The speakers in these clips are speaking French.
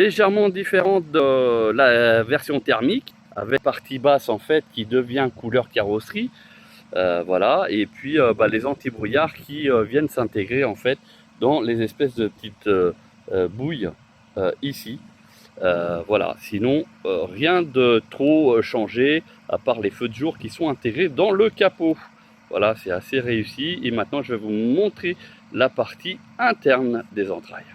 légèrement différente de la version thermique, avec partie basse en fait qui devient couleur carrosserie. Voilà, et puis les anti-brouillards qui viennent s'intégrer en fait dans les espèces de petites bouilles ici. Voilà, sinon rien de trop changé à part les feux de jour qui sont intégrés dans le capot. Voilà, c'est assez réussi. Et maintenant, je vais vous montrer la partie interne des entrailles.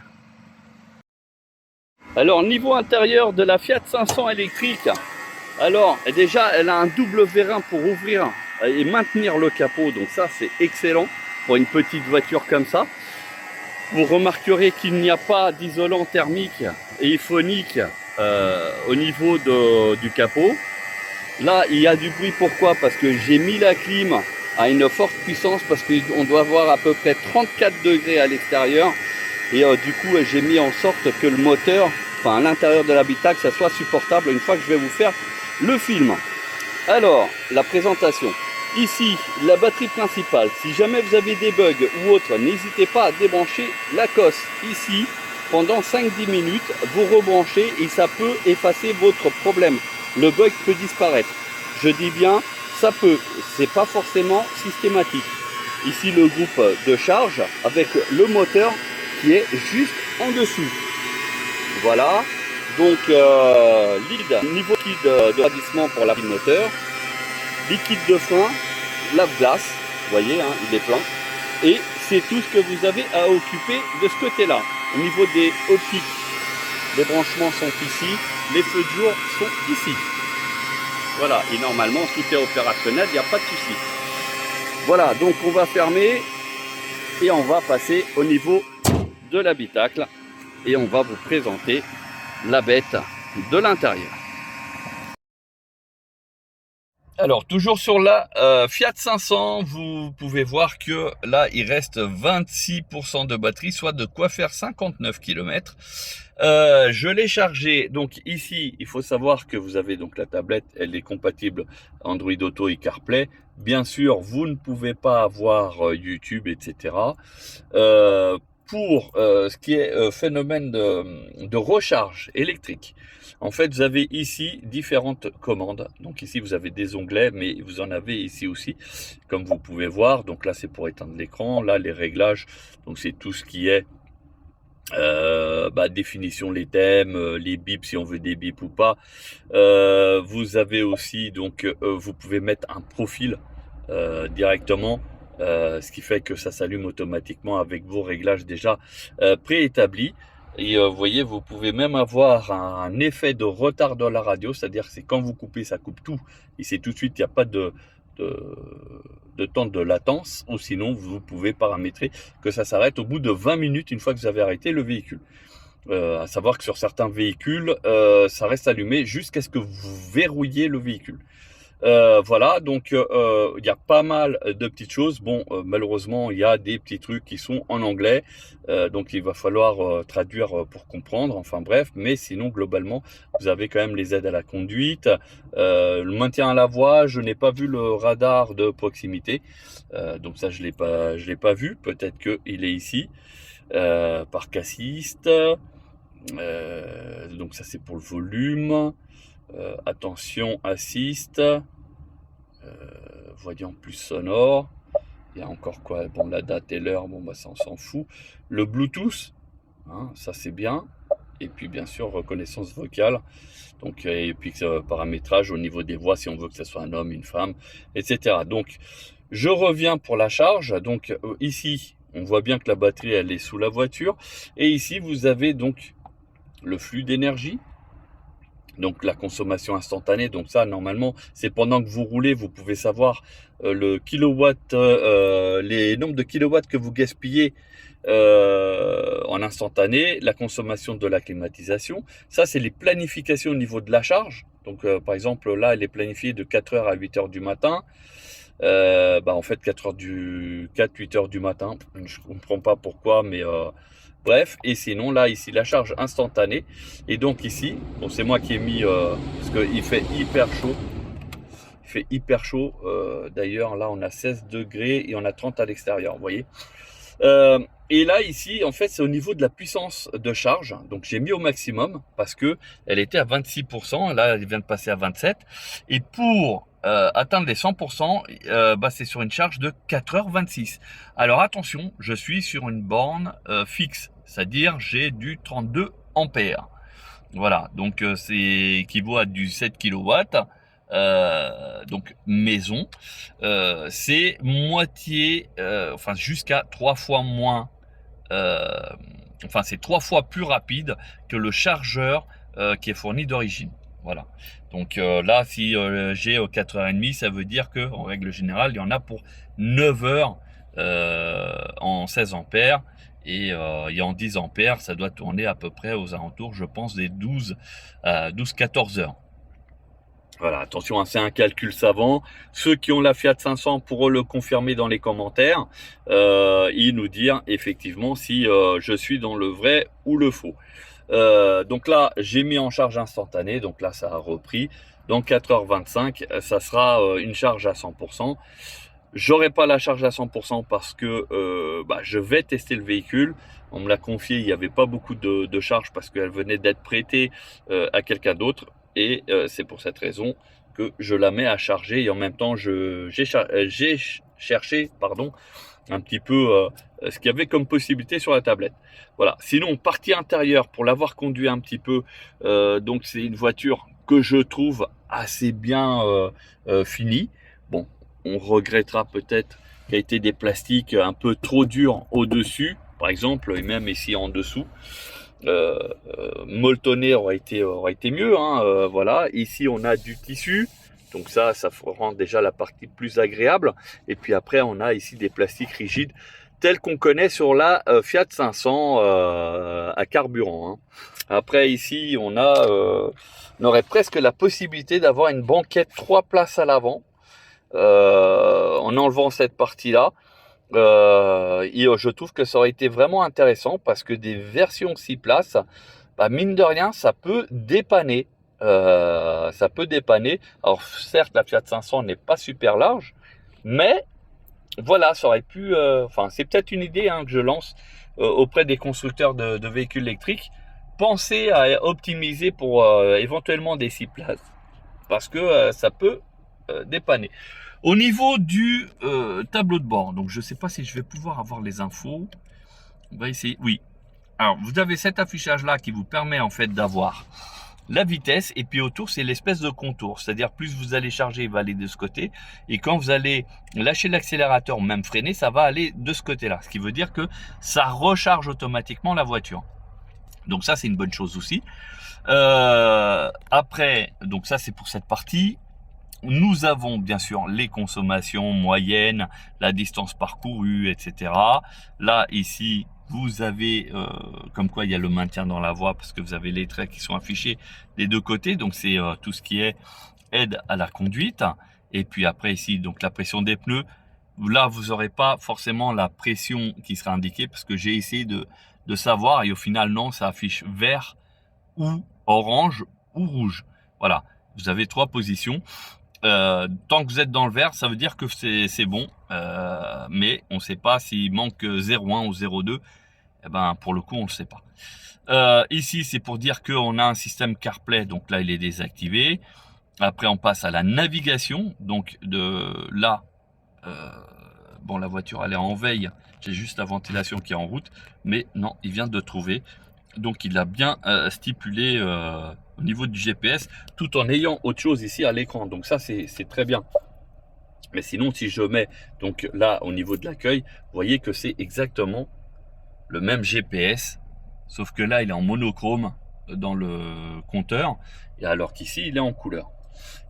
Alors, niveau intérieur de la Fiat 500 électrique, alors déjà, elle a un double vérin pour ouvrir et maintenir le capot. Donc ça, c'est excellent pour une petite voiture comme ça. Vous remarquerez qu'il n'y a pas d'isolant thermique et phonique au niveau du capot. Là, il y a du bruit. Pourquoi? Parce que j'ai mis la clim à une forte puissance parce qu'on doit avoir à peu près 34 degrés à l'extérieur. Et du coup, j'ai mis en sorte que le moteur, enfin à l'intérieur de l'habitacle, ça soit supportable une fois que je vais vous faire le film. Alors, la présentation. Ici, la batterie principale. Si jamais vous avez des bugs ou autre, n'hésitez pas à débrancher la cosse. Ici, pendant 5-10 minutes, vous rebranchez et ça peut effacer votre problème. Le bug peut disparaître. Je dis bien, ça peut. C'est pas forcément systématique. Ici, le groupe de charge avec le moteur qui est juste en dessous. Voilà. Donc, niveau liquide de refroidissement pour la moteur. Liquide de frein, lave-glace, vous voyez, hein, il est plein. Et c'est tout ce que vous avez à occuper de ce côté-là. Au niveau des optiques, les branchements sont ici, les feux de jour sont ici. Voilà, et normalement, tout est opérationnel, il n'y a pas de souci. Voilà, donc on va fermer et on va passer au niveau de l'habitacle et on va vous présenter la bête de l'intérieur. Alors, toujours sur la Fiat 500, vous pouvez voir que là, il reste 26% de batterie, soit de quoi faire 59 km. Je l'ai chargé. Donc ici, il faut savoir que vous avez donc la tablette, elle est compatible Android Auto et CarPlay. Bien sûr, vous ne pouvez pas avoir YouTube, etc. Pour ce qui est phénomène de recharge électrique. En fait, vous avez ici différentes commandes. Donc ici, vous avez des onglets, mais vous en avez ici aussi, comme vous pouvez voir. Donc là, c'est pour éteindre l'écran. Là, les réglages, donc c'est tout ce qui est définition, les thèmes, les bips si on veut des bips ou pas. Vous avez aussi, donc, vous pouvez mettre un profil directement. Ce qui fait que ça s'allume automatiquement avec vos réglages déjà préétablis. Et vous voyez, vous pouvez même avoir un effet de retard dans la radio, c'est-à-dire que c'est quand vous coupez, ça coupe tout. Et c'est tout de suite, il n'y a pas de temps de latence, ou sinon vous pouvez paramétrer que ça s'arrête au bout de 20 minutes une fois que vous avez arrêté le véhicule. À savoir que sur certains véhicules, ça reste allumé jusqu'à ce que vous verrouillez le véhicule. Voilà, donc il y a pas mal de petites choses. Bon, malheureusement, il y a des petits trucs qui sont en anglais, donc il va falloir traduire pour comprendre. Enfin bref, mais sinon globalement, vous avez quand même les aides à la conduite, le maintien à la voie. Je n'ai pas vu le radar de proximité, donc ça je l'ai pas vu. Peut-être que il est ici. Parc assist. Donc ça c'est pour le volume. Attention assist. Voyant plus sonore. Il y a encore quoi? Bon, la date et l'heure, bon ça on s'en fout. Le Bluetooth, hein, ça c'est bien. Et puis bien sûr reconnaissance vocale. Donc et puis paramétrage au niveau des voix si on veut que ce soit un homme, une femme, etc. Donc je reviens pour la charge. Donc ici on voit bien que la batterie elle est sous la voiture. Et ici vous avez donc le flux d'énergie. Donc la consommation instantanée, donc ça normalement c'est pendant que vous roulez, vous pouvez savoir le kilowatt, les nombres de kilowatts que vous gaspillez en instantané, la consommation de la climatisation. Ça c'est les planifications au niveau de la charge. Donc par exemple là elle est planifiée de 4h à 8h du matin. En fait 8h du matin, je comprends pas pourquoi, mais bref, et sinon là ici la charge instantanée. Et donc ici, bon c'est moi qui ai mis parce qu'il fait hyper chaud. Il fait hyper chaud. D'ailleurs là on a 16 degrés et on a 30 à l'extérieur, vous voyez. Et là, ici, en fait, c'est au niveau de la puissance de charge. Donc, j'ai mis au maximum parce que elle était à 26%. Là, elle vient de passer à 27. Et pour atteindre les 100%, bah, c'est sur une charge de 4h26. Alors, attention, je suis sur une borne fixe. C'est-à-dire, j'ai du 32 ampères. Voilà, donc c'est équivaut à du 7 kW. Donc maison, c'est moitié, enfin jusqu'à 3 fois moins, enfin c'est 3 fois plus rapide que le chargeur qui est fourni d'origine. Voilà. Donc là, si j'ai 4h30, ça veut dire que en règle générale, il y en a pour 9 heures en 16 ampères. Et en 10 ampères, ça doit tourner à peu près aux alentours, je pense, des 12-14 heures. Voilà, attention, hein, c'est un calcul savant. Ceux qui ont la Fiat 500 pourront le confirmer dans les commentaires et nous dire effectivement si je suis dans le vrai ou le faux. Donc là, j'ai mis en charge instantanée, donc là, ça a repris. Dans 4h25, ça sera une charge à 100%. J'aurai pas la charge à 100% parce que je vais tester le véhicule. On me l'a confié, il n'y avait pas beaucoup de charge parce qu'elle venait d'être prêtée à quelqu'un d'autre. Et c'est pour cette raison que je la mets à charger. Et en même temps, j'ai cherché un petit peu ce qu'il y avait comme possibilité sur la tablette. Voilà. Sinon, partie intérieure, pour l'avoir conduit un petit peu, donc c'est une voiture que je trouve assez bien finie. Bon, on regrettera peut-être qu'il y ait été des plastiques un peu trop durs au-dessus, par exemple, et même ici en dessous. Molletonné aurait été mieux, hein, voilà. Ici, on a du tissu. Donc ça rend déjà la partie plus agréable. Et puis après, on a ici des plastiques rigides tels qu'on connaît sur la Fiat 500 à carburant. Hein. Après ici, on aurait presque la possibilité d'avoir une banquette 3 places à l'avant en enlevant cette partie-là. Et je trouve que ça aurait été vraiment intéressant parce que des versions 6 places, bah, mine de rien, ça peut dépanner. Alors certes, la Fiat 500 n'est pas super large, mais voilà, ça aurait pu. Enfin, c'est peut-être une idée que je lance auprès des constructeurs de véhicules électriques. Pensez à optimiser pour éventuellement des 6 places, parce que ça peut dépanner. Au niveau du tableau de bord, donc je ne sais pas si je vais pouvoir avoir les infos. On va essayer. Oui. Alors, vous avez cet affichage-là qui vous permet en fait d'avoir la vitesse, et puis autour c'est l'espèce de contour, c'est-à-dire plus vous allez charger, il va aller de ce côté, et quand vous allez lâcher l'accélérateur, même freiner, ça va aller de ce côté-là, ce qui veut dire que ça recharge automatiquement la voiture. Donc ça, c'est une bonne chose aussi. Après, donc ça c'est pour cette partie. Nous avons bien sûr les consommations moyennes, la distance parcourue, etc. Là, ici, vous avez comme quoi il y a le maintien dans la voie parce que vous avez les traits qui sont affichés des deux côtés. Donc, c'est tout ce qui est aide à la conduite. Et puis après, ici, donc la pression des pneus. Là, vous n'aurez pas forcément la pression qui sera indiquée parce que j'ai essayé de savoir et au final, non, ça affiche vert ou orange ou rouge. Voilà, vous avez 3 positions. Tant que vous êtes dans le vert, ça veut dire que c'est bon, mais on ne sait pas s'il manque 0,1 ou 0,2. Eh ben, pour le coup, on ne le sait pas. Ici, c'est pour dire qu'on a un système CarPlay, donc là, il est désactivé. Après, on passe à la navigation. Donc, de là, bon, la voiture, elle est en veille. J'ai juste la ventilation qui est en route. Mais non, il vient de trouver. Donc, il a bien stipulé au niveau du GPS, tout en ayant autre chose ici à l'écran. Donc ça, c'est très bien. Mais sinon, si je mets donc là au niveau de l'accueil, vous voyez que c'est exactement le même GPS, sauf que là, il est en monochrome dans le compteur, et alors qu'ici, il est en couleur.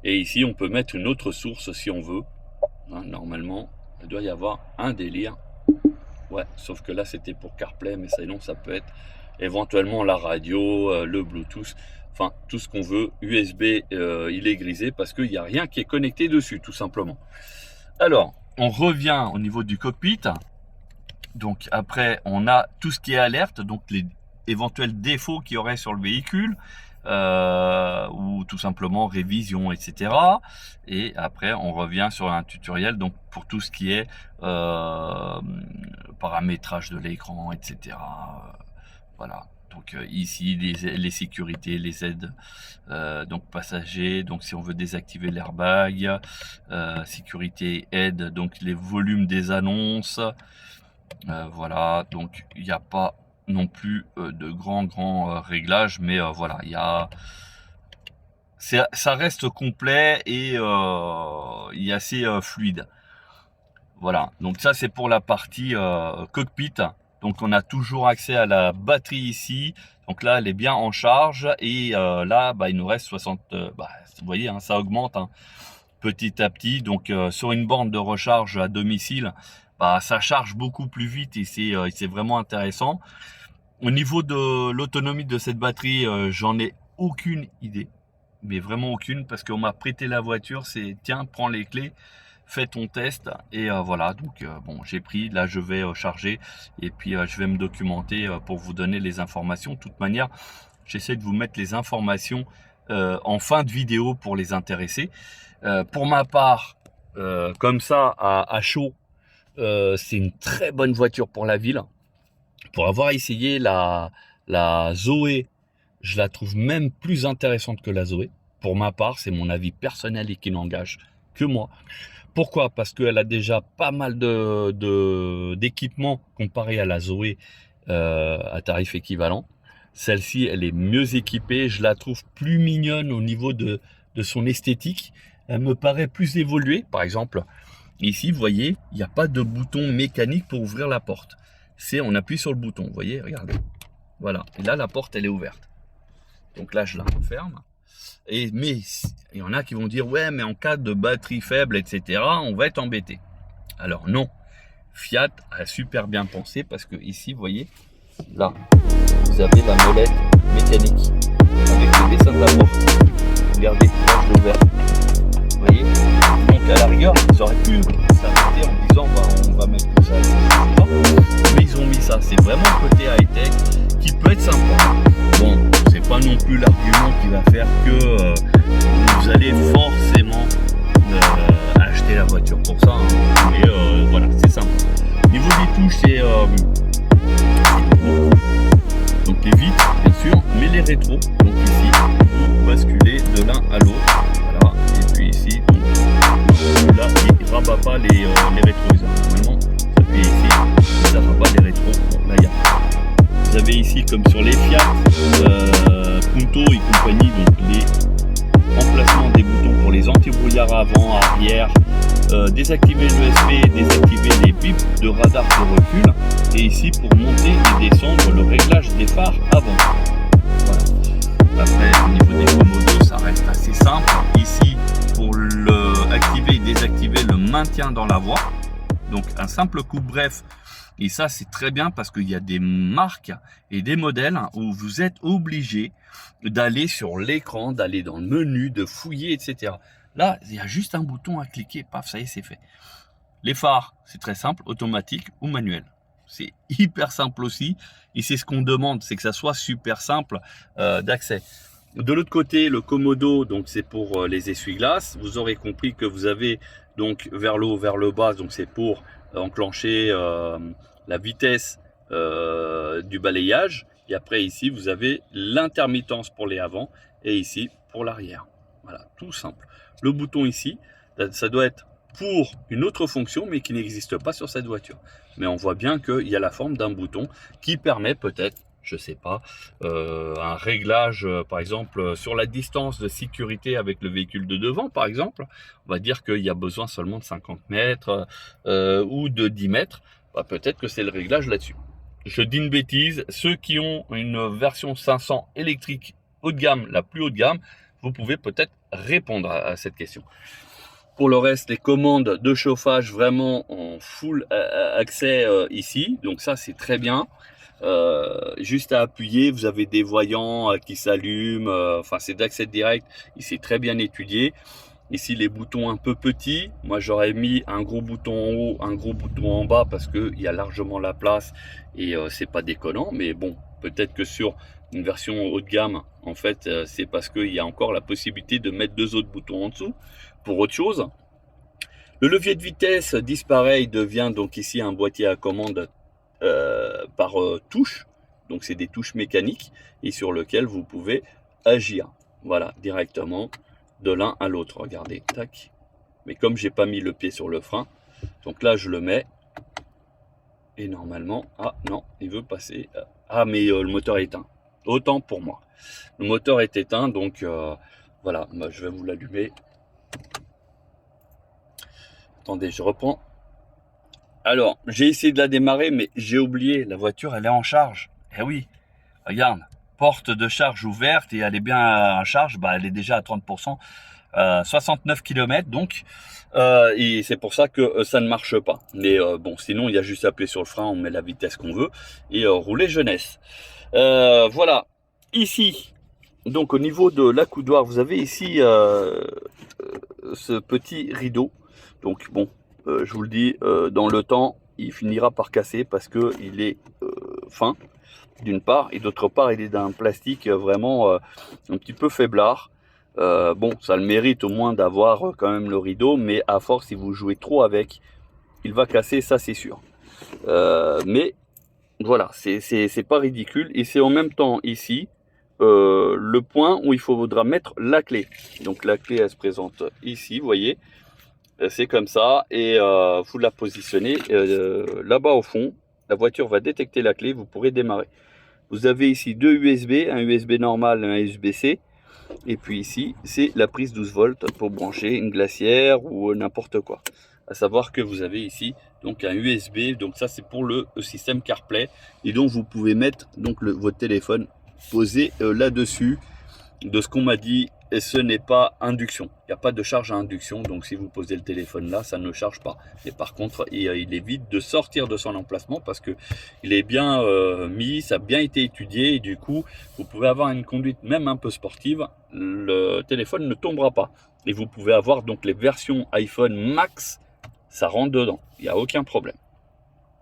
Et ici, on peut mettre une autre source si on veut. Normalement, il doit y avoir un délire. Ouais, sauf que là, c'était pour CarPlay, mais sinon, ça peut être éventuellement la radio, le Bluetooth. Enfin, tout ce qu'on veut. USB, il est grisé parce qu'il n'y a rien qui est connecté dessus, tout simplement. Alors, on revient au niveau du cockpit. Donc après, on a tout ce qui est alerte, donc les éventuels défauts qu'il y aurait sur le véhicule. ou tout simplement révision, etc. Et après, on revient sur un tutoriel donc pour tout ce qui est paramétrage de l'écran, etc. Voilà. Donc ici, les sécurités, les aides donc passagers, donc si on veut désactiver l'airbag, sécurité, aide, donc les volumes des annonces. Voilà, donc il n'y a pas non plus de grands réglages, mais voilà, ça reste complet et il est assez fluide. Voilà, donc ça c'est pour la partie cockpit. Donc on a toujours accès à la batterie ici. Donc là elle est bien en charge et là il nous reste 60. Vous voyez, hein, ça augmente petit à petit. Donc sur une borne de recharge à domicile, ça charge beaucoup plus vite et c'est vraiment intéressant. Au niveau de l'autonomie de cette batterie, j'en ai aucune idée, mais vraiment aucune, parce qu'on m'a prêté la voiture. C'est tiens, prends les clés, fais ton test et voilà. Donc bon, j'ai pris, là je vais charger et puis je vais me documenter pour vous donner les informations. De toute manière, j'essaie de vous mettre les informations en fin de vidéo pour les intéresser. Pour ma part, comme ça à chaud, c'est une très bonne voiture pour la ville. Pour avoir essayé la Zoé, je la trouve même plus intéressante que la Zoé. Pour ma part, c'est mon avis personnel et qui n'engage que moi. Pourquoi? Parce qu'elle a déjà pas mal d'équipements comparé à la Zoé à tarif équivalent. Celle-ci, elle est mieux équipée. Je la trouve plus mignonne au niveau de son esthétique. Elle me paraît plus évoluée. Par exemple, ici, vous voyez, il n'y a pas de bouton mécanique pour ouvrir la porte. On appuie sur le bouton, vous voyez, regardez. Voilà, et là, la porte, elle est ouverte. Donc là, je la referme. Mais il y en a qui vont dire, ouais, mais en cas de batterie faible, etc., on va être embêté. Alors non, Fiat a super bien pensé parce que ici, vous voyez, là, vous avez la molette mécanique avec le dessin de la porte. Regardez, là, je l'ai ouvert. Vous voyez, donc à la rigueur, ils auraient pu s'arrêter en disant, on va mettre tout ça, etc. Mais ils ont mis ça. C'est vraiment le côté high-tech qui peut être sympa. Bon, c'est pas non plus l'argument qui va faire que vous allez forcément acheter la voiture pour ça. Hein. Mais voilà, c'est sympa. Niveau des touches, c'est donc les vitres, bien sûr, mais les rétros. Donc ici, vous basculez de l'un à l'autre. Voilà. Et puis ici, donc, là, il ne rabat pas les rétroviseurs. Normalement, ça appuie ici, ça rabat les rétros. Bon, là, il y a. Vous avez ici, comme sur les Fiat, Punto et compagnie, donc les emplacements des boutons pour les anti-brouillard avant, arrière, désactiver l'USB, désactiver les bips de radar de recul, et ici pour monter et descendre le réglage des phares avant. Voilà. Après, au niveau des commodos, ça reste assez simple. Ici, pour activer et désactiver le maintien dans la voie, donc un simple coup bref. Et ça, c'est très bien parce qu'il y a des marques et des modèles où vous êtes obligé d'aller sur l'écran, d'aller dans le menu, de fouiller, etc. Là, il y a juste un bouton à cliquer, paf, ça y est, c'est fait. Les phares, c'est très simple, automatique ou manuel. C'est hyper simple aussi. Et c'est ce qu'on demande, c'est que ça soit super simple d'accès. De l'autre côté, le commodo, donc c'est pour les essuie-glaces. Vous aurez compris que vous avez donc vers le haut, vers le bas, donc c'est pour enclencher la vitesse du balayage. Et après ici, vous avez l'intermittence pour les avant et ici pour l'arrière. Voilà, tout simple. Le bouton ici, ça doit être pour une autre fonction, mais qui n'existe pas sur cette voiture. Mais on voit bien qu'il y a la forme d'un bouton qui permet peut-être, je sais pas, un réglage, par exemple, sur la distance de sécurité avec le véhicule de devant, par exemple. On va dire qu'il y a besoin seulement de 50 mètres ou de 10 mètres. Peut-être que c'est le réglage là-dessus. Je dis une bêtise, ceux qui ont une version 500 électrique haut de gamme, la plus haut de gamme, vous pouvez peut-être répondre à cette question. Pour le reste, les commandes de chauffage vraiment en full accès ici. Donc ça, c'est très bien. Juste à appuyer, vous avez des voyants qui s'allument. Enfin, c'est d'accès direct. Il s'est très bien étudié. Ici, les boutons un peu petits. Moi, j'aurais mis un gros bouton en haut, un gros bouton en bas parce qu'il y a largement la place et c'est pas déconnant. Mais bon, Peut-être que sur une version haut de gamme, en fait, c'est parce qu'il y a encore la possibilité de mettre 2 autres boutons en dessous pour autre chose. Le levier de vitesse disparaît, il devient donc ici un boîtier à commande par touche. Donc c'est des touches mécaniques et sur lequel vous pouvez agir. Voilà, directement de l'un à l'autre. Regardez, tac. Mais comme j'ai pas mis le pied sur le frein, donc là je le mets. Et normalement, ah non, il veut passer. Ah mais le moteur est éteint. Autant pour moi. Le moteur est éteint, donc voilà, bah, je vais vous l'allumer. Attendez, je reprends. Alors, j'ai essayé de la démarrer, mais j'ai oublié, la voiture, elle est en charge. Eh oui, regarde, porte de charge ouverte et elle est bien en charge, bah, elle est déjà à 30%, 69 km donc, et c'est pour ça que ça ne marche pas. Mais bon, sinon, il y a juste à appuyer sur le frein, on met la vitesse qu'on veut et rouler jeunesse. Voilà, ici, donc au niveau de l'accoudoir, vous avez ici ce petit rideau. Donc bon, je vous le dis, dans le temps, il finira par casser parce que il est fin, d'une part, et d'autre part, il est d'un plastique vraiment un petit peu faiblard. Bon, ça le mérite au moins d'avoir quand même le rideau, mais à force, si vous jouez trop avec, il va casser, ça c'est sûr. Mais voilà, c'est pas ridicule, et c'est en même temps ici le point où il faudra mettre la clé. Donc la clé, elle se présente ici, vous voyez. C'est comme ça et vous la positionnez là-bas au fond. La voiture va détecter la clé, vous pourrez démarrer. Vous avez ici 2 USB, un USB normal et un USB-C. Et puis ici, c'est la prise 12 volts pour brancher une glacière ou n'importe quoi. À savoir que vous avez ici donc un USB, donc ça c'est pour le système CarPlay. Et donc vous pouvez mettre donc votre téléphone posé là-dessus. De ce qu'on m'a dit, et ce n'est pas induction. Il n'y a pas de charge à induction, donc si vous posez le téléphone là, ça ne charge pas. Et par contre, il évite de sortir de son emplacement parce que il est bien mis, ça a bien été étudié et du coup, vous pouvez avoir une conduite même un peu sportive, le téléphone ne tombera pas. Et vous pouvez avoir donc les versions iPhone Max, ça rentre dedans, il n'y a aucun problème.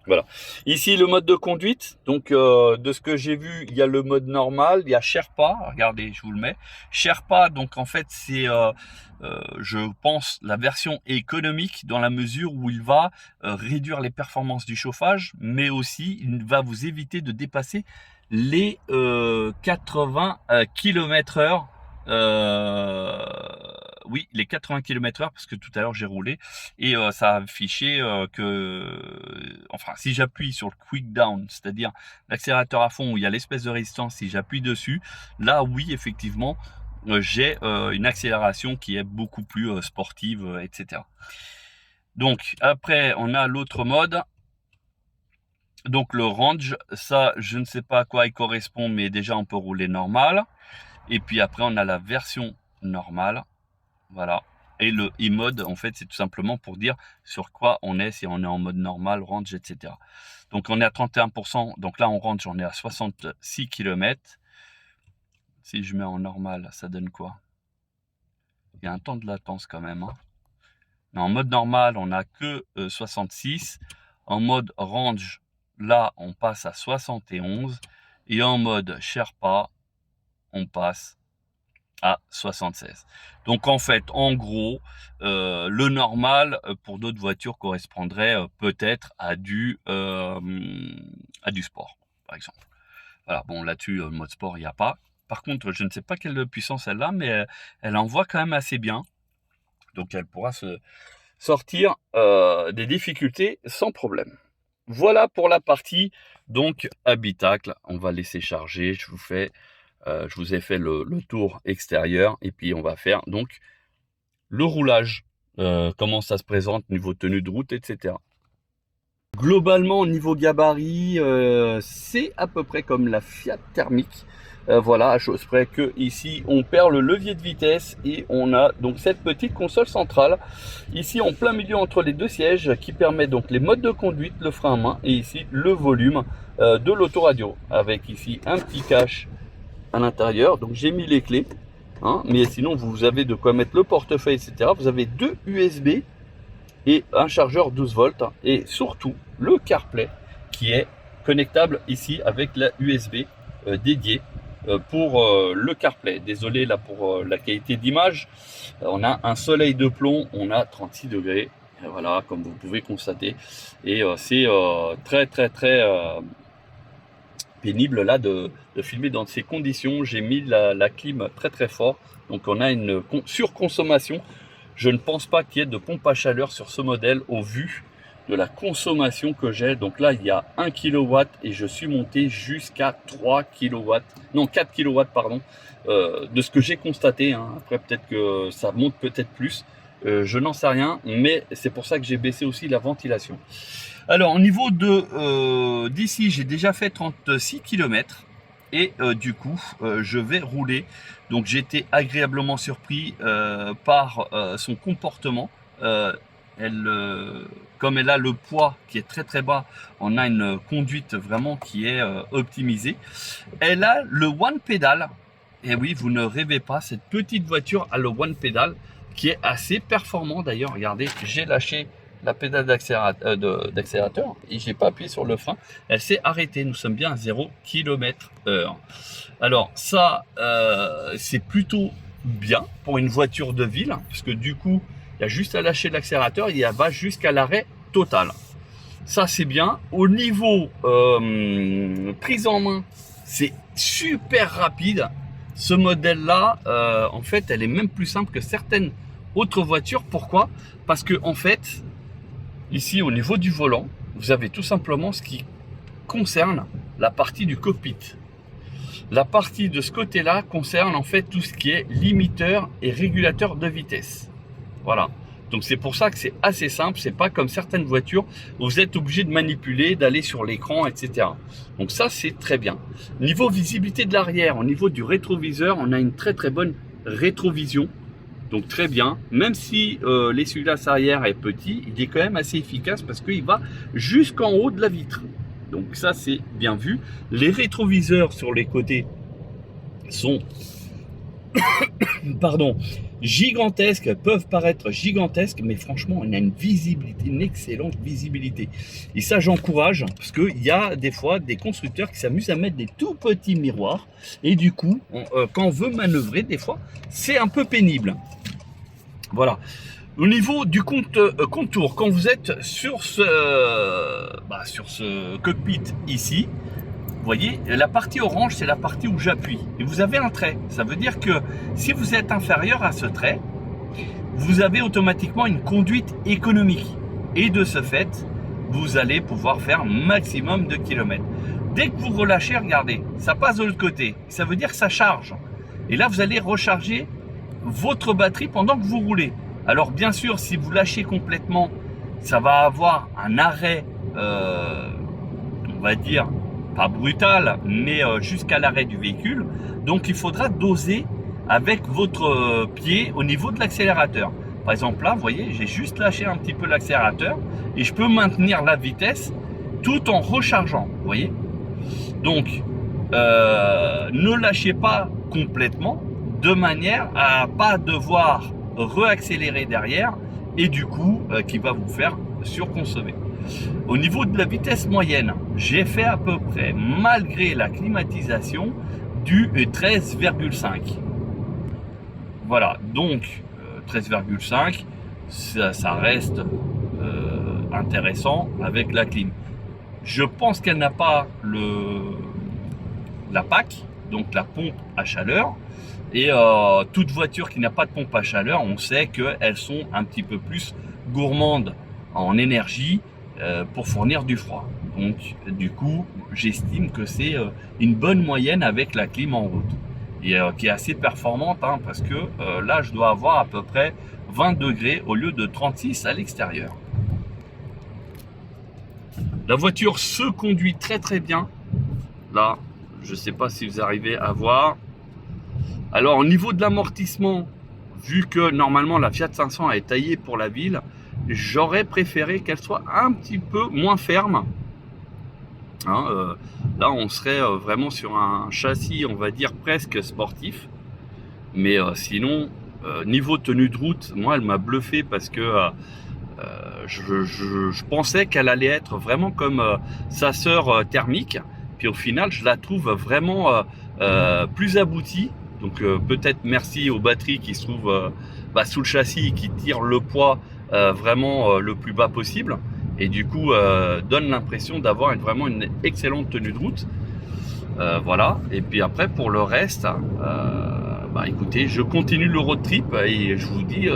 Voilà. Ici le mode de conduite, donc de ce que j'ai vu, il y a le mode normal, il y a Sherpa, regardez, je vous le mets. Sherpa, donc en fait c'est, je pense, la version économique dans la mesure où il va réduire les performances du chauffage, mais aussi il va vous éviter de dépasser les 80 km/h. Oui, les 80 km/h parce que tout à l'heure j'ai roulé et ça a affiché enfin si j'appuie sur le quick down, c'est-à-dire l'accélérateur à fond où il y a l'espèce de résistance, si j'appuie dessus, là oui effectivement j'ai une accélération qui est beaucoup plus sportive, etc. Donc après on a l'autre mode. Donc le range, ça je ne sais pas à quoi il correspond, mais déjà on peut rouler normal. Et puis après on a la version normale. Voilà. Et le e-mode, en fait, c'est tout simplement pour dire sur quoi on est, si on est en mode normal, range, etc. Donc, on est à 31%. Donc là, en range, on est à 66 km. Si je mets en normal, ça donne quoi? Il y a un temps de latence quand même. Hein. Mais en mode normal, on n'a que 66. En mode range, là, on passe à 71. Et en mode Sherpa, on passe à 76. Donc en fait, en gros, le normal pour d'autres voitures correspondrait peut-être à du sport, par exemple. Voilà, bon là-dessus, le mode sport, il n'y a pas. Par contre, je ne sais pas quelle puissance elle a, mais elle envoie quand même assez bien. Donc elle pourra se sortir des difficultés sans problème. Voilà pour la partie donc habitacle. On va laisser charger. Je vous ai fait le tour extérieur et puis on va faire donc le roulage, comment ça se présente niveau tenue de route, etc. Globalement au niveau gabarit, c'est à peu près comme la Fiat thermique. Voilà, à chose près que ici on perd le levier de vitesse et on a donc cette petite console centrale ici en plein milieu entre les deux sièges qui permet donc les modes de conduite, le frein à main et ici le volume de l'autoradio avec ici un petit cache à l'intérieur. Donc j'ai mis les clés, hein, mais sinon vous avez de quoi mettre le portefeuille, etc. Vous avez 2 USB et un chargeur 12 volts et surtout le CarPlay qui est connectable ici avec la USB dédié pour le CarPlay. Désolé là pour la qualité d'image. On a un soleil de plomb, on a 36 degrés. Et voilà, comme vous pouvez constater. Et c'est très pénible là de filmer dans ces conditions. J'ai mis la clim très fort. Donc on a une surconsommation. Je ne pense pas qu'il y ait de pompe à chaleur sur ce modèle au vu de la consommation que j'ai. Donc là, il y a 1 kW et je suis monté jusqu'à 3 kW, non 4 kW pardon, de ce que j'ai constaté. Hein. Après, peut-être que ça monte peut-être plus. Je n'en sais rien, mais c'est pour ça que j'ai baissé aussi la ventilation. Alors, au niveau de d'ici, j'ai déjà fait 36 km. Et du coup, je vais rouler. Donc, j'ai été agréablement surpris par son comportement. Comme elle a le poids qui est très bas, on a une conduite vraiment qui est optimisée. Elle a le one pedal. Et oui, vous ne rêvez pas, cette petite voiture a le one pedal qui est assez performant. D'ailleurs, regardez, j'ai lâché la pédale d'accélérateur et j'ai pas appuyé sur le frein. Elle s'est arrêtée. Nous sommes bien à 0 km/h. Alors ça, c'est plutôt bien pour une voiture de ville, parce que du coup, il y a juste à lâcher l'accélérateur et elle va jusqu'à l'arrêt total. Ça, c'est bien. Au niveau prise en main, c'est super rapide. Ce modèle-là, en fait, elle est même plus simple que certaines autres voitures. Pourquoi? Parce que en fait, ici, au niveau du volant, vous avez tout simplement ce qui concerne la partie du cockpit. La partie de ce côté-là concerne en fait tout ce qui est limiteur et régulateur de vitesse. Voilà. Donc c'est pour ça que c'est assez simple. C'est pas comme certaines voitures où vous êtes obligé de manipuler, d'aller sur l'écran, etc. Donc ça, c'est très bien. Niveau visibilité de l'arrière, au niveau du rétroviseur, on a une très bonne rétrovision. Donc très bien, même si l'essuie-glace arrière est petit, il est quand même assez efficace parce qu'il va jusqu'en haut de la vitre. Donc ça, c'est bien vu. Les rétroviseurs sur les côtés sont pardon, gigantesques, peuvent paraître gigantesques, mais franchement, on a une visibilité, une excellente visibilité. Et ça, j'encourage, parce qu'il y a des fois des constructeurs qui s'amusent à mettre des tout petits miroirs. Et du coup, quand on veut manœuvrer, des fois, c'est un peu pénible. Voilà. Au niveau du contour, quand vous êtes sur ce cockpit ici, vous voyez, la partie orange, c'est la partie où j'appuie. Et vous avez un trait. Ça veut dire que si vous êtes inférieur à ce trait, vous avez automatiquement une conduite économique. Et de ce fait, vous allez pouvoir faire maximum de kilomètres. Dès que vous relâchez, regardez, ça passe de l'autre côté. Ça veut dire que ça charge. Et là, vous allez recharger votre batterie pendant que vous roulez. Alors bien sûr, si vous lâchez complètement, ça va avoir un arrêt, on va dire, pas brutal, mais jusqu'à l'arrêt du véhicule. Donc il faudra doser avec votre pied au niveau de l'accélérateur. Par exemple là, vous voyez, j'ai juste lâché un petit peu l'accélérateur et je peux maintenir la vitesse tout en rechargeant, vous voyez. Donc ne lâchez pas complètement de manière à pas devoir réaccélérer derrière et du coup qui va vous faire surconsommer. Au niveau de la vitesse moyenne, j'ai fait à peu près, malgré la climatisation, du 13,5. Voilà, donc 13,5, ça reste intéressant avec la clim. Je pense qu'elle n'a pas la PAC, donc la pompe à chaleur. Et toute voiture qui n'a pas de pompe à chaleur, on sait qu'elles sont un petit peu plus gourmandes en énergie pour fournir du froid. Donc du coup, j'estime que c'est une bonne moyenne avec la clim en route. Et qui est assez performante, hein, parce que là, je dois avoir à peu près 20 degrés au lieu de 36 à l'extérieur. La voiture se conduit très bien. Là, je ne sais pas si vous arrivez à voir. Alors au niveau de l'amortissement, vu que normalement la Fiat 500 est taillée pour la ville, j'aurais préféré qu'elle soit un petit peu moins ferme. Hein, là on serait vraiment sur un châssis, on va dire presque sportif. Mais sinon, niveau tenue de route, moi elle m'a bluffé parce que je pensais qu'elle allait être vraiment comme sa sœur thermique. puis au final je la trouve vraiment plus aboutie. Donc peut-être merci aux batteries qui se trouvent sous le châssis et qui tirent le poids vraiment le plus bas possible, et du coup donne l'impression d'avoir vraiment une excellente tenue de route. Voilà, et puis après pour le reste, écoutez, je continue le road trip et je vous dis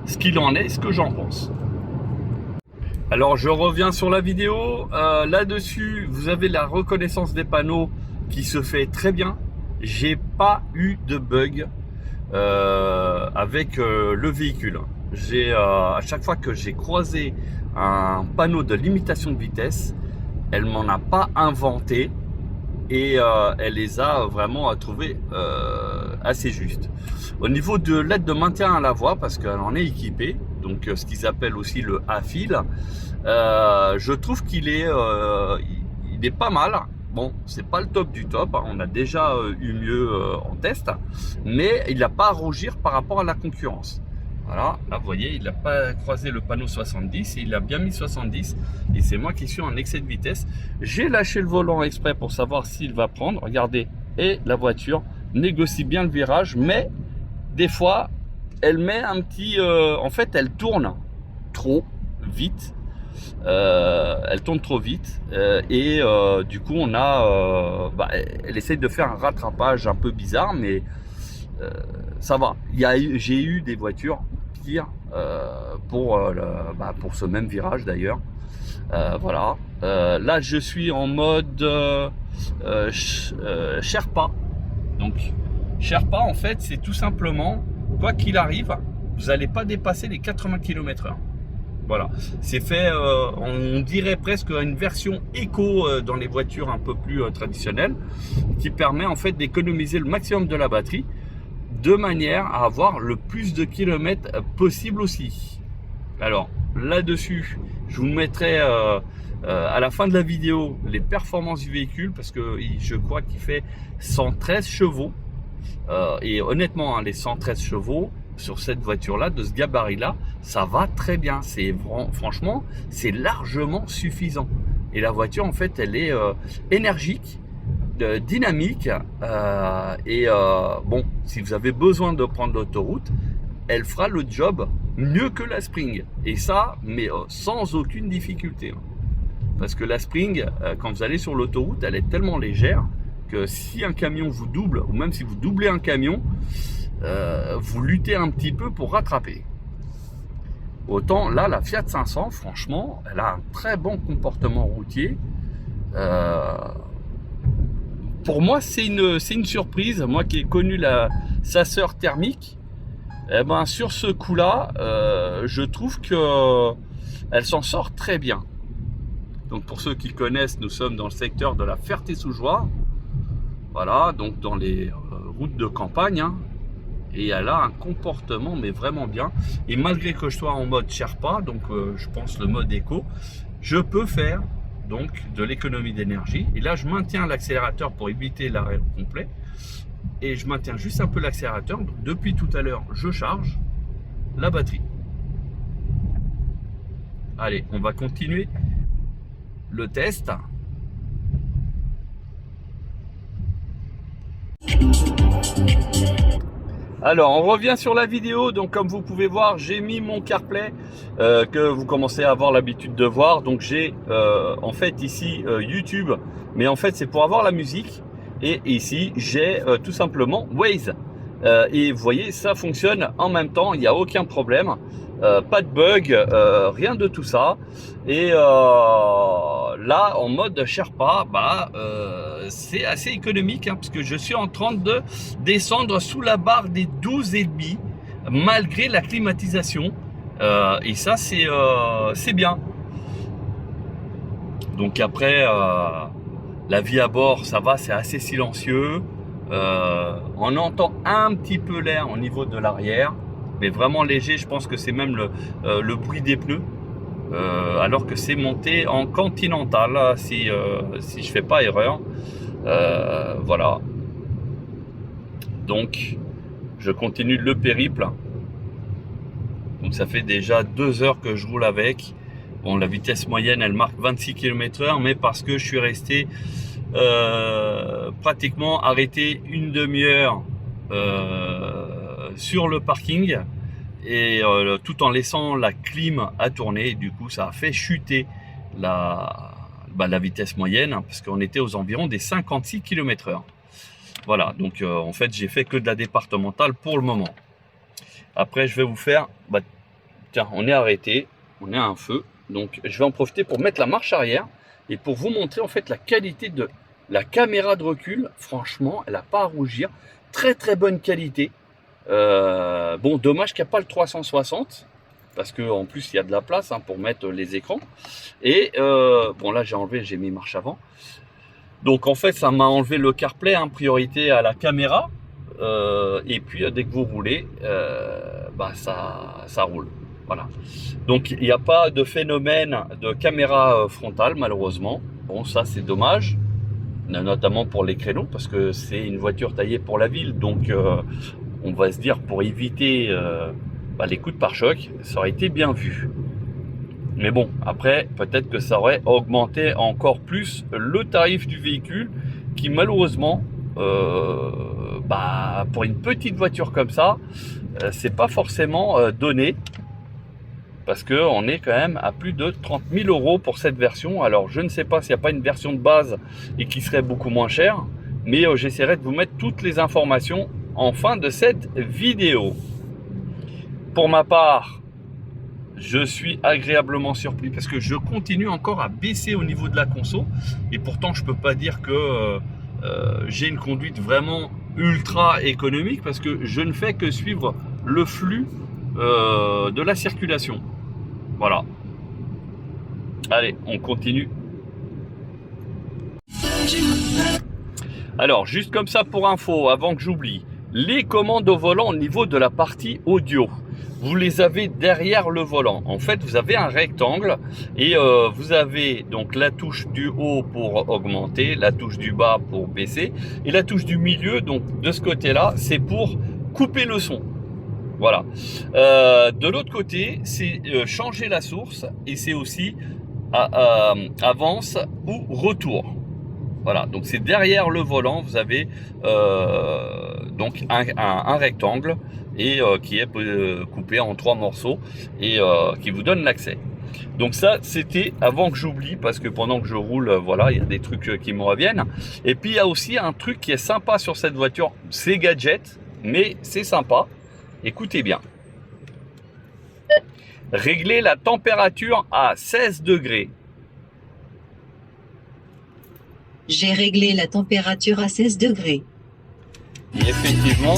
ce qu'il en est, ce que j'en pense. Alors je reviens sur la vidéo, là-dessus vous avez la reconnaissance des panneaux qui se fait très bien. J'ai pas eu de bug avec le véhicule. À chaque fois que j'ai croisé un panneau de limitation de vitesse, elle m'en a pas inventé et elle les a vraiment trouvés assez justes. Au niveau de l'aide de maintien à la voie, parce qu'elle en est équipée, donc ce qu'ils appellent aussi le A-fil, je trouve qu'il est pas mal. Bon, c'est pas le top du top, hein. On a déjà eu mieux en test, mais il n'a pas à rougir par rapport à la concurrence. Voilà, là vous voyez, il n'a pas croisé le panneau 70, il a bien mis 70, et c'est moi qui suis en excès de vitesse. J'ai lâché le volant exprès pour savoir s'il va prendre, regardez, et la voiture négocie bien le virage, mais des fois, elle met un petit... en fait, elle tourne trop vite. Elle tourne trop vite et du coup on a elle essaye de faire un rattrapage un peu bizarre, mais ça va. J'ai eu des voitures pires pour ce même virage d'ailleurs. Voilà, là je suis en mode Sherpa. Donc Sherpa, en fait, c'est tout simplement, quoi qu'il arrive, vous n'allez pas dépasser les 80 km/h. Voilà, c'est fait, on dirait presque une version éco dans les voitures un peu plus traditionnelles, qui permet en fait d'économiser le maximum de la batterie, de manière à avoir le plus de kilomètres possible aussi. Alors là-dessus, je vous mettrai à la fin de la vidéo les performances du véhicule, parce que je crois qu'il fait 113 chevaux. Et honnêtement, hein, les 113 chevaux sur cette voiture-là, de ce gabarit-là, ça va très bien. Franchement, c'est largement suffisant. Et la voiture, en fait, elle est énergique, dynamique. Bon, si vous avez besoin de prendre l'autoroute, elle fera le job mieux que la Spring. Et ça, mais sans aucune difficulté. Parce que la Spring, quand vous allez sur l'autoroute, elle est tellement légère que si un camion vous double, ou même si vous doublez un camion, vous luttez un petit peu pour rattraper. Autant là, la Fiat 500, franchement, elle a un très bon comportement routier. Pour moi, c'est une surprise. Moi qui ai connu sa sœur thermique, sur ce coup-là, je trouve que elle s'en sort très bien. Donc pour ceux qui connaissent, nous sommes dans le secteur de la Ferté-sous-Joire. Voilà, donc dans les routes de campagne, hein. Et elle a un comportement mais vraiment bien. Et malgré que je sois en mode Sherpa, donc je pense le mode éco, je peux faire donc de l'économie d'énergie. Et là je maintiens l'accélérateur pour éviter l'arrêt complet. Et je maintiens juste un peu l'accélérateur. Donc depuis tout à l'heure, je charge la batterie. Allez, on va continuer le test. Alors on revient sur la vidéo. Donc comme vous pouvez voir, j'ai mis mon CarPlay que vous commencez à avoir l'habitude de voir. Donc j'ai en fait ici YouTube, mais en fait c'est pour avoir la musique. Et ici j'ai tout simplement Waze. Et vous voyez, ça fonctionne en même temps, il n'y a aucun problème, pas de bug, rien de tout ça. Et là en mode Sherpa, c'est assez économique, hein, parce que je suis en train de descendre sous la barre des 12,5 malgré la climatisation, et ça c'est bien. Donc après la vie à bord, ça va, c'est assez silencieux. On entend un petit peu l'air au niveau de l'arrière, mais vraiment léger. Je pense que c'est même le bruit des pneus, alors que c'est monté en continental, si je fais pas erreur. Voilà. Donc je continue le périple. Donc ça fait déjà 2 heures que je roule avec. Bon, la vitesse moyenne elle marque 26 km/h, mais parce que je suis resté pratiquement arrêté une demi-heure sur le parking et tout en laissant la clim à tourner. Du coup, ça a fait chuter la vitesse moyenne, hein, parce qu'on était aux environs des 56 km/h. Voilà, donc en fait, j'ai fait que de la départementale pour le moment. Après, je vais vous faire... tiens, on est arrêté, on est à un feu. Donc, je vais en profiter pour mettre la marche arrière et pour vous montrer en fait la qualité de la caméra de recul. Franchement, elle n'a pas à rougir. Très, très bonne qualité. Bon, dommage qu'il n'y a pas le 360. Parce qu'en plus, il y a de la place, hein, pour mettre les écrans. Et bon, là, j'ai mis marche avant. Donc, en fait, ça m'a enlevé le CarPlay, hein, priorité à la caméra. Et puis, dès que vous roulez, ça roule. Voilà. Donc, il n'y a pas de phénomène de caméra frontale, malheureusement. Bon, ça, c'est dommage. Notamment pour les créneaux, parce que c'est une voiture taillée pour la ville. Donc, on va se dire, pour éviter... les coups de pare-choc, ça aurait été bien vu. Mais bon, après, peut-être que ça aurait augmenté encore plus le tarif du véhicule, qui malheureusement, pour une petite voiture comme ça, c'est pas forcément donné, parce qu'on est quand même à plus de 30 000 € pour cette version. Alors, je ne sais pas s'il n'y a pas une version de base et qui serait beaucoup moins chère, mais j'essaierai de vous mettre toutes les informations en fin de cette vidéo. Pour ma part, je suis agréablement surpris parce que je continue encore à baisser au niveau de la conso. Et pourtant, je ne peux pas dire que j'ai une conduite vraiment ultra économique, parce que je ne fais que suivre le flux de la circulation. Voilà. Allez, on continue. Alors, juste comme ça pour info, avant que j'oublie, les commandes au volant au niveau de la partie audio, vous les avez derrière le volant. En fait, vous avez un rectangle et vous avez donc la touche du haut pour augmenter, la touche du bas pour baisser et la touche du milieu, donc de ce côté-là, c'est pour couper le son. Voilà. De l'autre côté, c'est changer la source et c'est aussi avance ou retour. Voilà, donc c'est derrière le volant, vous avez donc un rectangle et qui est coupé en 3 morceaux et qui vous donne l'accès. Donc ça, c'était avant que j'oublie, parce que pendant que je roule, voilà, il y a des trucs qui me reviennent. Et puis il y a aussi un truc qui est sympa sur cette voiture, c'est gadget, mais c'est sympa. Écoutez bien. Régler la température à 16 degrés. J'ai réglé la température à 16 degrés. Et effectivement,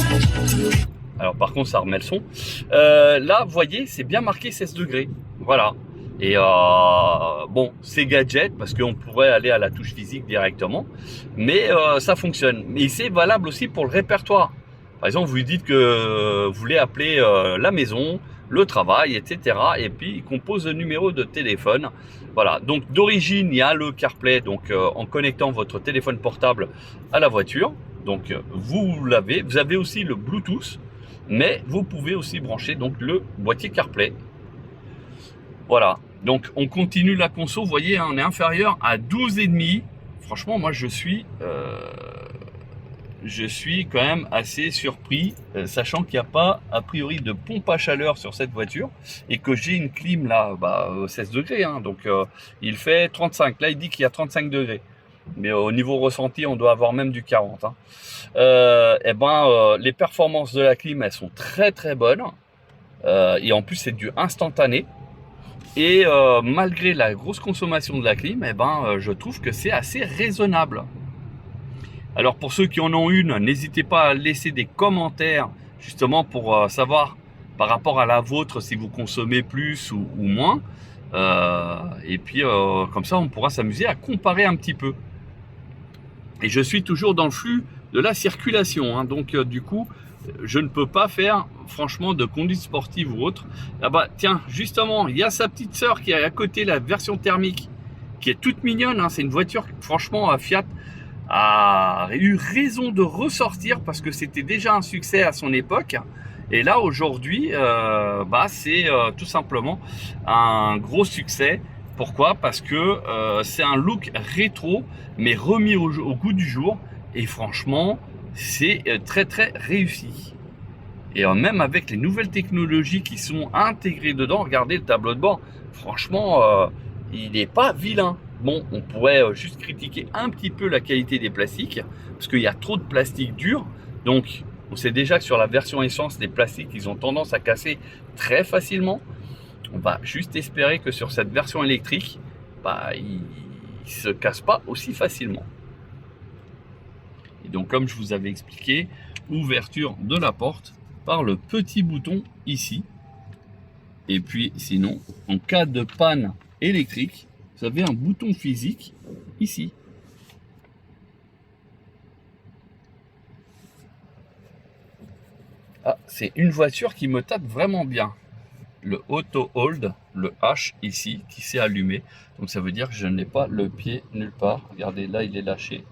alors par contre ça remet le son. Là, vous voyez, c'est bien marqué 16 degrés. Voilà. Et bon, c'est gadget parce qu'on pourrait aller à la touche physique directement, mais ça fonctionne. Et c'est valable aussi pour le répertoire. Par exemple, vous lui dites que vous voulez appeler la maison, le travail, etc. Et puis, il compose le numéro de téléphone. Voilà. Donc, d'origine, il y a le CarPlay. Donc, en connectant votre téléphone portable à la voiture. Donc, vous l'avez. Vous avez aussi le Bluetooth. Mais vous pouvez aussi brancher donc le boîtier CarPlay. Voilà. Donc, on continue la conso. Vous voyez, hein, on est inférieur à 12,5. Franchement, moi, je suis quand même assez surpris, sachant qu'il n'y a pas a priori de pompe à chaleur sur cette voiture et que j'ai une clim là, 16 degrés, hein, donc il fait 35. Là, il dit qu'il y a 35 degrés, mais au niveau ressenti, on doit avoir même du 40. Hein. Les performances de la clim, elles sont très très bonnes, et en plus c'est du instantané. Et malgré la grosse consommation de la clim, je trouve que c'est assez raisonnable. Alors pour ceux qui en ont une, n'hésitez pas à laisser des commentaires justement pour savoir par rapport à la vôtre si vous consommez plus ou moins. Et puis comme ça on pourra s'amuser à comparer un petit peu. Et je suis toujours dans le flux de la circulation, hein, donc du coup je ne peux pas faire franchement de conduite sportive ou autre. Là-bas, tiens, justement, il y a sa petite sœur qui est à côté, la version thermique, qui est toute mignonne, hein. C'est une voiture, franchement, Fiat a eu raison de ressortir parce que c'était déjà un succès à son époque. Et là, aujourd'hui, c'est tout simplement un gros succès. Pourquoi? Parce que c'est un look rétro, mais remis au goût du jour. Et franchement, c'est très très réussi. Et même avec les nouvelles technologies qui sont intégrées dedans, regardez le tableau de bord, franchement, il n'est pas vilain. Bon, on pourrait juste critiquer un petit peu la qualité des plastiques, parce qu'il y a trop de plastique dur. Donc, on sait déjà que sur la version essence, les plastiques, ils ont tendance à casser très facilement. On va juste espérer que sur cette version électrique, il ne se casse pas aussi facilement. Et donc, comme je vous avais expliqué, ouverture de la porte par le petit bouton ici. Et puis, sinon, en cas de panne électrique, vous avez un bouton physique ici. Ah, c'est une voiture qui me tape vraiment bien. Le auto hold, le H ici, qui s'est allumé. Donc ça veut dire que je n'ai pas le pied nulle part. Regardez, là il est lâché.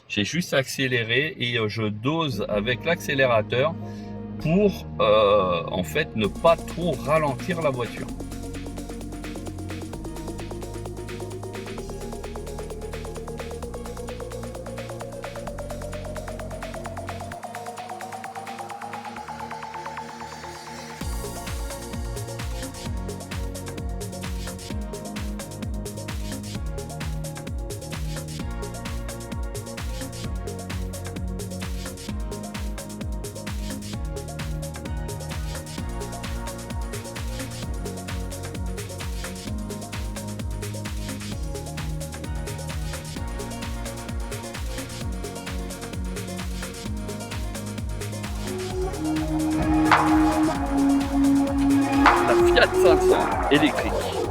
J'ai juste accéléré et je dose avec l'accélérateur pour en fait ne pas trop ralentir la voiture. La Fiat 500 électrique.